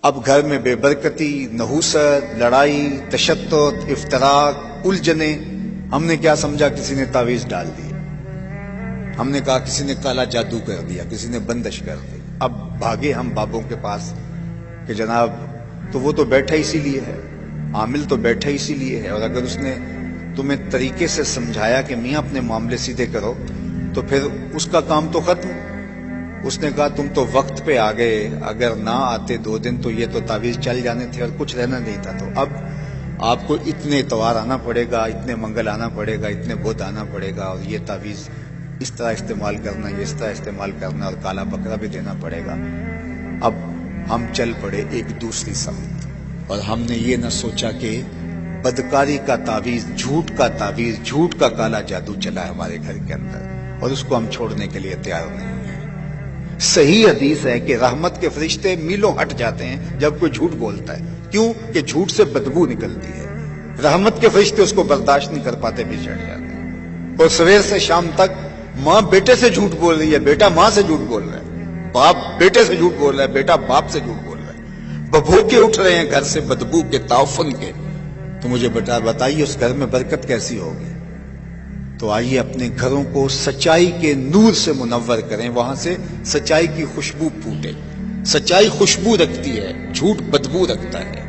اب گھر میں بے برکتی، نحوست، لڑائی، تشدد، افتراق، الجھنے. ہم نے کیا سمجھا؟ کسی نے تعویذ ڈال دی، ہم نے کہا کسی نے کالا جادو کر دیا، کسی نے بندش کر دی. اب بھاگے ہم بابوں کے پاس کہ جناب تو وہ تو بیٹھا اسی لیے ہے، عامل تو بیٹھا اسی لیے ہے، اور اگر اس نے تمہیں طریقے سے سمجھایا کہ میاں اپنے معاملے سیدھے کرو تو پھر اس کا کام تو ختم. اس نے کہا تم تو وقت پہ آ گئے، اگر نہ آتے 2 دن تو یہ تو تعویذ چل جانے تھے اور کچھ رہنا نہیں تھا. تو اب آپ کو اتنے اتوار آنا پڑے گا، اتنے منگل آنا پڑے گا، اتنے بدھ آنا پڑے گا، اور یہ تعویذ اس طرح استعمال کرنا، یہ اس طرح استعمال کرنا، اور کالا بکرا بھی دینا پڑے گا. اب ہم چل پڑے ایک دوسری سمت، اور ہم نے یہ نہ سوچا کہ بدکاری کا تعویذ، جھوٹ کا تعویذ، جھوٹ کا کالا جادو چلا ہے ہمارے گھر کے اندر، اور اس کو ہم چھوڑنے کے لیے تیار نہیں ہیں. صحیح حدیث ہے کہ رحمت کے فرشتے میلوں ہٹ جاتے ہیں جب کوئی جھوٹ بولتا ہے. کیوں؟ کہ جھوٹ سے بدبو نکلتی ہے. رحمت کے فرشتے اس کو برداشت نہیں کر پاتے، بھی چڑھ جاتے ہیں. اور سویر سے شام تک ماں بیٹے سے جھوٹ بول رہی ہے، بیٹا ماں سے جھوٹ بول رہا ہے، باپ بیٹے سے جھوٹ بول رہا ہے، بیٹا باپ سے جھوٹ بول رہا ہے. ببھوکے اٹھ رہے ہیں گھر سے بدبو کے، تعفن کے. تو مجھے بتائیے اس گھر میں برکت کیسی ہوگی؟ تو آئیے اپنے گھروں کو سچائی کے نور سے منور کریں، وہاں سے سچائی کی خوشبو پھوٹے. سچائی خوشبو رکھتی ہے، جھوٹ بدبو رکھتا ہے.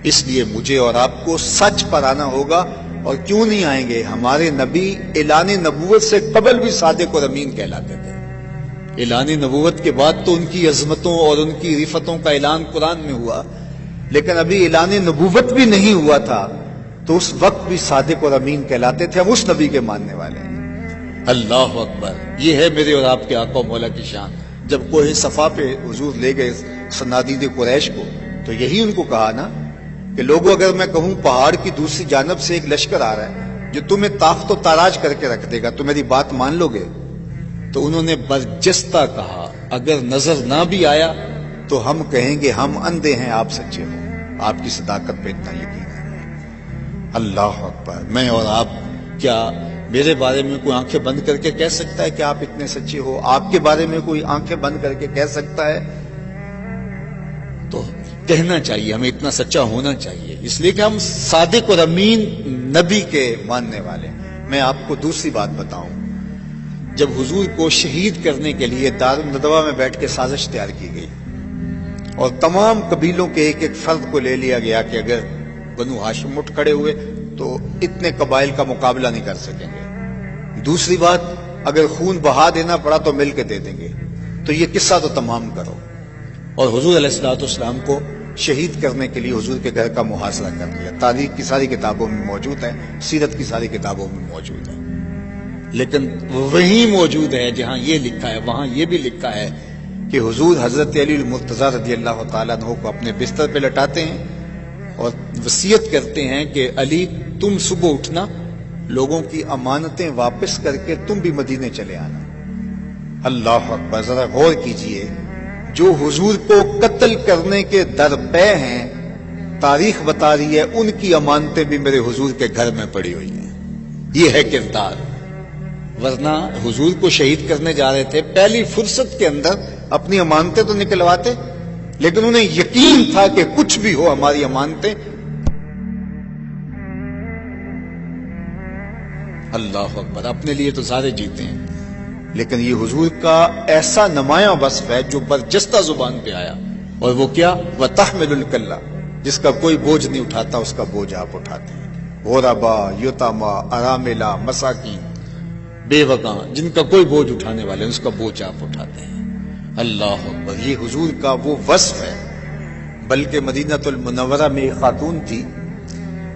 اس لیے مجھے اور آپ کو سچ پر آنا ہوگا. اور کیوں نہیں آئیں گے؟ ہمارے نبی اعلان نبوت سے قبل بھی صادق اور امین کہلاتے تھے. اعلان نبوت کے بعد تو ان کی عظمتوں اور ان کی رفتوں کا اعلان قرآن میں ہوا، لیکن ابھی اعلان نبوت بھی نہیں ہوا تھا، تو اس وقت بھی صادق اور امین کہلاتے تھے. ہم اس نبی کے ماننے والے ہیں. اللہ اکبر! یہ ہے میرے اور آپ کے آقا و مولا کی شان. جب کوہ صفا پہ حضور لے گئے صنادید قریش کو، تو یہی ان کو کہا نا کہ لوگوں، اگر میں کہوں پہاڑ کی دوسری جانب سے ایک لشکر آ رہا ہے جو تمہیں طاقت و تاراج کر کے رکھ دے گا، تو میری بات مان لو گے؟ تو انہوں نے برجستہ کہا اگر نظر نہ بھی آیا تو ہم کہیں گے ہم اندھے ہیں، آپ سچے ہو. آپ کی صداقت پہ اتنا یقین ہے. اللہ اکبر! میں اور آپ، کیا میرے بارے میں کوئی آنکھیں بند کر کے کہہ سکتا ہے کہ آپ اتنے سچے ہو؟ آپ کے بارے میں کوئی آنکھیں بند کر کے کہہ سکتا ہے؟ تو کہنا چاہیے، ہمیں اتنا سچا ہونا چاہیے، اس لیے کہ ہم صادق اور امین نبی کے ماننے والے. میں آپ کو دوسری بات بتاؤں. جب حضور کو شہید کرنے کے لیے دارالندوا میں بیٹھ کے سازش تیار کی گئی، اور تمام قبیلوں کے ایک ایک فرد کو لے لیا گیا کہ اگر بنو ہاشم اٹھ کھڑے ہوئے تو اتنے قبائل کا مقابلہ نہیں کر سکیں گے. دوسری بات، اگر خون بہا دینا پڑا تو مل کے دے دیں گے. تو یہ قصہ تو تمام کرو. اور حضور علیہ الصلوۃ والسلام کو شہید کرنے کے لیے حضور کے گھر کا محاصرہ کر لیا. تاریخ کی ساری کتابوں میں موجود ہے، سیرت کی ساری کتابوں میں موجود ہے. لیکن وہی موجود ہے جہاں یہ لکھا ہے، وہاں یہ بھی لکھا ہے کہ حضور حضرت علی المرتضیٰ رضی اللہ تعالیٰ عنہ کو اپنے بستر پہ لٹاتے ہیں اور وصیت کرتے ہیں کہ علی تم صبح اٹھنا، لوگوں کی امانتیں واپس کر کے تم بھی مدینے چلے آنا. اللہ اکبر! ذرا غور کیجئے، جو حضور کو قتل کرنے کے درپے ہیں، تاریخ بتا رہی ہے ان کی امانتیں بھی میرے حضور کے گھر میں پڑی ہوئی ہیں. یہ ہے کردار. ورنہ حضور کو شہید کرنے جا رہے تھے، پہلی فرصت کے اندر اپنی امانتیں تو نکلواتے، لیکن انہیں یقین تھا کہ کچھ بھی ہو ہماری امانتیں. اللہ اکبر! اپنے لیے تو سارے جیتے ہیں، لیکن یہ حضور کا ایسا نمایاں وصف ہے جو برجستہ زبان پہ آیا. اور وہ کیا؟ وَتَحْمِلُ الْكَلَّةَ، جس کا کوئی بوجھ نہیں اٹھاتا اس کا بوجھ آپ اٹھاتے ہیں. غربا، یتاما، اراملہ، مساکین، بے وقاں، جن کا کوئی بوجھ اٹھانے والے اس کا بوجھ آپ اٹھاتے ہیں. اللہ اکبر! یہ حضور کا وہ وصف ہے. بلکہ مدینہ المنورہ میں ایک خاتون تھی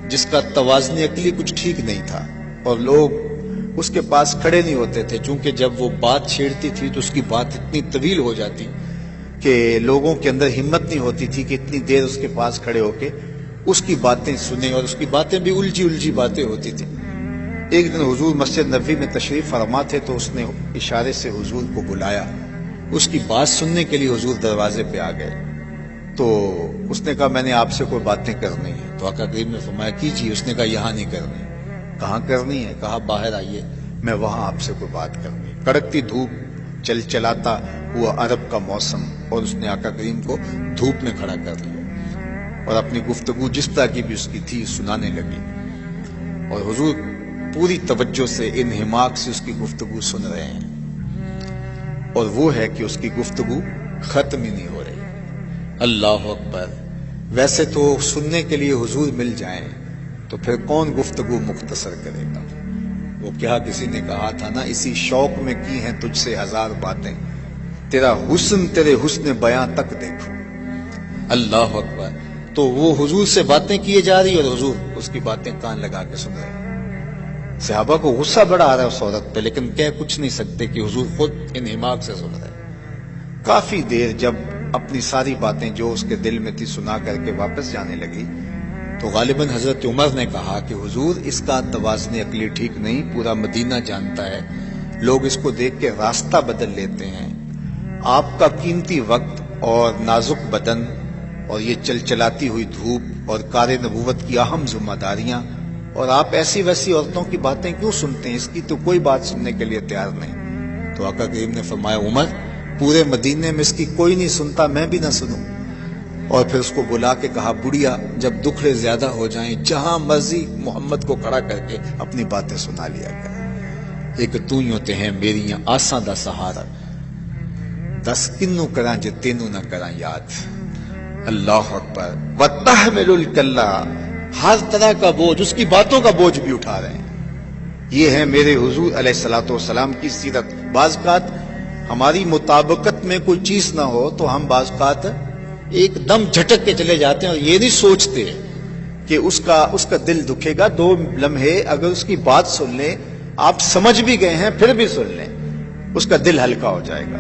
جس کا توازن عقلی کچھ ٹھیک نہیں تھا، اور لوگ اس کے پاس کھڑے نہیں ہوتے تھے، چونکہ جب وہ بات چھیڑتی تھی تو اس کی بات اتنی طویل ہو جاتی کہ لوگوں کے اندر ہمت نہیں ہوتی تھی کہ اتنی دیر اس کے پاس کھڑے ہو کے اس کی باتیں سنیں، اور اس کی باتیں بھی الجھی باتیں ہوتی تھیں. ایک دن حضور مسجد نبوی میں تشریف فرما تھے، تو اس نے اشارے سے حضور کو بلایا. اس کی بات سننے کے لیے حضور دروازے پہ آ گئے. تو اس نے کہا میں نے آپ سے کوئی باتیں کرنی ہے. تو آقا کریم نے فرمایا کیجیے. اس نے کہا یہاں نہیں کرنی. کہاں کرنی ہے؟ کہا باہر آئیے، میں وہاں آپ سے کوئی بات کرنی ہے. کڑکتی دھوپ، چل چلاتا ہوا عرب کا موسم، اور اس نے آقا کریم کو دھوپ میں کھڑا کر لیا اور اپنی گفتگو جس طرح کی بھی اس کی تھی سنانے لگی، اور حضور پوری توجہ سے انہماک سے اس کی گفتگو سن رہے ہیں، اور وہ ہے کہ اس کی گفتگو ختم ہی نہیں ہو رہی۔ اللہ اکبر! ویسے تو سننے کے لیے حضور مل جائیں تو پھر کون گفتگو مختصر کرے گا؟ وہ کیا کسی نے کہا تھا نا، اسی شوق میں کی ہیں تجھ سے ہزار باتیں، تیرا حسن تیرے حسن بیاں تک دیکھو۔ اللہ اکبر! تو وہ حضور سے باتیں کیے جا رہی اور حضور اس کی باتیں کان لگا کے سن رہے ہیں۔ صحابہ کو غصہ بڑا آ رہا ہے اس عورت پہ، لیکن کہہ کچھ نہیں سکتے کہ حضور خود انہماک سے سن رہے ہیں۔ کافی دیر جب اپنی ساری باتیں جو اس کے دل میں تھی سنا کر کے واپس جانے لگی تو غالباً حضرت عمر نے کہا کہ حضور اس کا توازن عقلی ٹھیک نہیں، پورا مدینہ جانتا ہے، لوگ اس کو دیکھ کے راستہ بدل لیتے ہیں، آپ کا قیمتی وقت اور نازک بدن اور یہ چل چلاتی ہوئی دھوپ اور کار نبوت کی اہم ذمہ داریاں، اور آپ ایسی ویسی عورتوں کی باتیں کیوں سنتے ہیں؟ اس کی تو کوئی بات سننے کے لیے تیار نہیں۔ تو آقا کریم نے فرمایا عمر پورے مدینے میں اس کی کوئی نہیں سنتا، میں بھی نہ سنوں۔ اور پھر اس کو بلا کے کہا بڑھیا جب دکھڑے زیادہ ہو جائیں جہاں مرضی محمد کو کھڑا کر کے اپنی باتیں سنا لیا کر، ایک تو ہی ہوتے ہیں میری آساں دا سہارا، دس کنوں کراں جے تینوں نہ کراں یاد۔ اللہ اکبر! وَتَحْمِلُ الْكَلَّ، ہر طرح کا بوجھ، اس کی باتوں کا بوجھ بھی اٹھا رہے ہیں۔ یہ ہے میرے حضور علیہ الصلوۃ والسلام کی سیرت۔ بعض اوقات ہماری مطابقت میں کوئی چیز نہ ہو تو ہم بعض اوقات ایک دم جھٹک کے چلے جاتے ہیں اور یہ نہیں سوچتے کہ اس کا دل دکھے گا۔ دو لمحے اگر اس کی بات سن لیں، آپ سمجھ بھی گئے ہیں پھر بھی سن لیں، اس کا دل ہلکا ہو جائے گا۔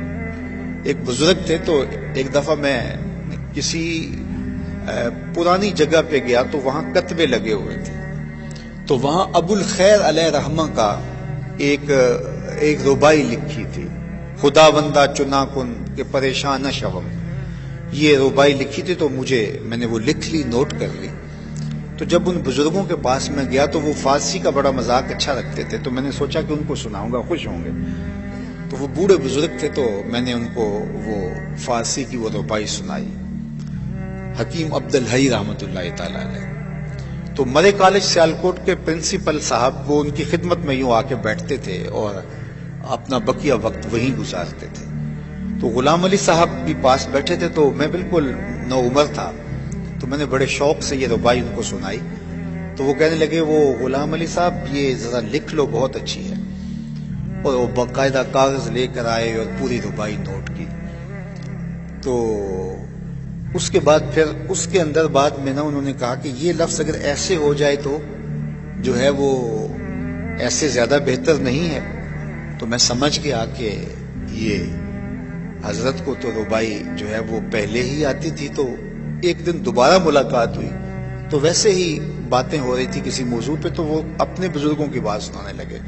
ایک بزرگ تھے تو ایک دفعہ میں کسی پرانی جگہ پہ گیا تو وہاں کتبے لگے ہوئے تھے، تو وہاں ابو الخیر علیہ رحمہ کا ایک ربائی لکھی تھی، خدا بندہ چنا کن کہ پریشان نہ شوم، یہ ربائی لکھی تھی۔ تو میں نے وہ لکھ لی، نوٹ کر لی۔ تو جب ان بزرگوں کے پاس میں گیا تو وہ فارسی کا بڑا مذاق اچھا رکھتے تھے، تو میں نے سوچا کہ ان کو سناؤں گا، خوش ہوں گے۔ تو وہ بوڑھے بزرگ تھے تو میں نے ان کو وہ فارسی کی وہ ربائی سنائی، حکیم عبد الحی رحمۃ اللہ تعالی علیہ۔ تو مرے کالج سیالکوٹ کے پرنسپل صاحب وہ ان کی خدمت میں یوں آ کے بیٹھتے تھے اور اپنا بقیہ وقت وہیں گزارتے تھے۔ تو غلام علی صاحب بھی پاس بیٹھے تھے، تو میں بالکل نو عمر تھا، تو میں نے بڑے شوق سے یہ ربائی ان کو سنائی۔ تو وہ کہنے لگے وہ غلام علی صاحب یہ ذرا لکھ لو، بہت اچھی ہے۔ اور وہ باقاعدہ کاغذ لے کر آئے اور پوری ربائی نوٹ کی۔ تو اس کے بعد پھر اس کے اندر بعد میں نا انہوں نے کہا کہ یہ لفظ اگر ایسے ہو جائے تو جو ہے وہ ایسے زیادہ بہتر نہیں ہے۔ تو میں سمجھ گیا کہ یہ حضرت کو تو ربائی جو ہے وہ پہلے ہی آتی تھی۔ تو ایک دن دوبارہ ملاقات ہوئی تو ویسے ہی باتیں ہو رہی تھی کسی موضوع پہ، تو وہ اپنے بزرگوں کی بات سنانے لگے۔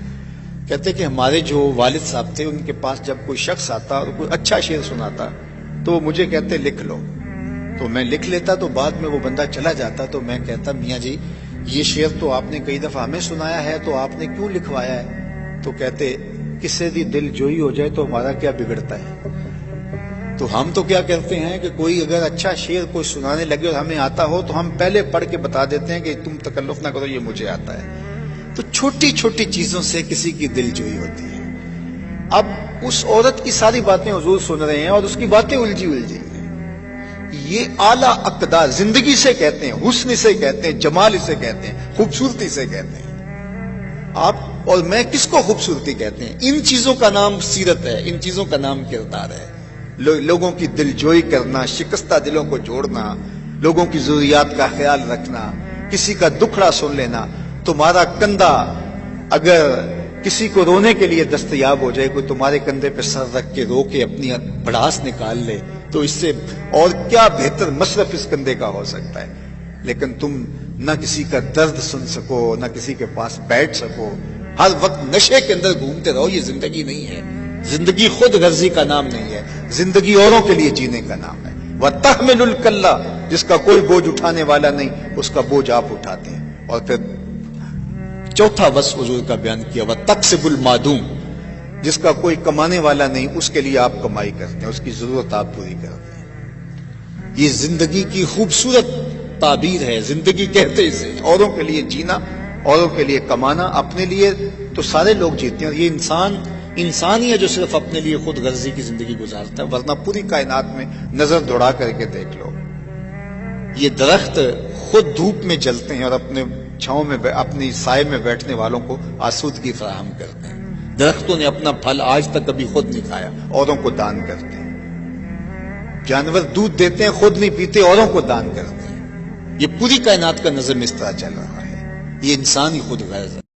کہتے کہ ہمارے جو والد صاحب تھے ان کے پاس جب کوئی شخص آتا اور کوئی اچھا شعر سناتا تو وہ مجھے کہتے لکھ لو، تو میں لکھ لیتا۔ تو بعد میں وہ بندہ چلا جاتا تو میں کہتا میاں جی یہ شعر تو آپ نے کئی دفعہ ہمیں سنایا ہے، تو آپ نے کیوں لکھوایا ہے؟ تو کہتے کسی دی دل جوئی ہو جائے تو ہمارا کیا بگڑتا ہے؟ تو ہم تو کیا کرتے ہیں کہ کوئی اگر اچھا شعر کوئی سنانے لگے اور ہمیں آتا ہو تو ہم پہلے پڑھ کے بتا دیتے ہیں کہ تم تکلف نہ کرو، یہ مجھے آتا ہے۔ تو چھوٹی چھوٹی چیزوں سے کسی کی دل جوئی ہوتی ہے۔ اب اس عورت کی ساری باتیں حضور سن رہے ہیں اور اس کی باتیں الجھی ہیں۔ یہ اعلیٰ اقدار زندگی سے کہتے ہیں، حسن سے کہتے ہیں، جمال سے کہتے ہیں، خوبصورتی سے کہتے ہیں۔ آپ اور میں کس کو خوبصورتی کہتے ہیں؟ ان چیزوں کا نام سیرت ہے، ان چیزوں کا نام کردار ہے۔ لوگوں کی دل جوئی کرنا، شکستہ دلوں کو جوڑنا، لوگوں کی ضروریات کا خیال رکھنا، کسی کا دکھڑا سن لینا۔ تمہارا کندھا اگر کسی کو رونے کے لیے دستیاب ہو جائے، کوئی تمہارے کندھے پہ سر رکھ کے رو کے اپنی بڑاس نکال لے، تو اس سے اور کیا بہتر مصرف اس کندھے کا ہو سکتا ہے؟ لیکن تم نہ کسی کا درد سن سکو، نہ کسی کے پاس بیٹھ سکو، ہر وقت نشے کے اندر گھومتے رہو۔ یہ زندگی نہیں ہے، زندگی خود غرضی کا نام نہیں ہے، زندگی اوروں کے لیے جینے کا نام ہے۔ وَتَحْمِلُ الْكَلَّ، جس کا کوئی بوجھ اٹھانے والا نہیں، اس کا بوجھ آپ اٹھاتے ہیں۔ اور پھر چوتھا وصف حضور کا بیان کیا، وَتَقْسِبُ الْمَعْدُومَ، جس کا کوئی کمانے والا نہیں، اس کے لیے آپ کمائی کرتے ہیں، اس کی ضرورت آپ پوری کرتے ہیں۔ یہ زندگی کی خوبصورت تعبیر ہے، زندگی کہتے اسے، اوروں کے لیے جینا، اوروں کے لیے کمانا، اپنے لیے تو سارے لوگ جیتے ہیں۔ یہ انسان ہی ہے جو صرف اپنے لیے خود غرضی کی زندگی گزارتا ہے، ورنہ پوری کائنات میں نظر دوڑا کر کے دیکھ لو، یہ درخت خود دھوپ میں جلتے ہیں اور اپنے چھاؤں میں، اپنی سائے میں بیٹھنے والوں کو آسودگی فراہم کرتے ہیں۔ درختوں نے اپنا پھل آج تک کبھی خود نہیں کھایا، اوروں کو دان کرتے ہیں۔ جانور دودھ دیتے ہیں، خود نہیں پیتے، اوروں کو دان کرتے ہیں۔ یہ پوری کائنات کا نظم اس طرح چل رہا ہے، یہ انسان ہی خود غرض ہے۔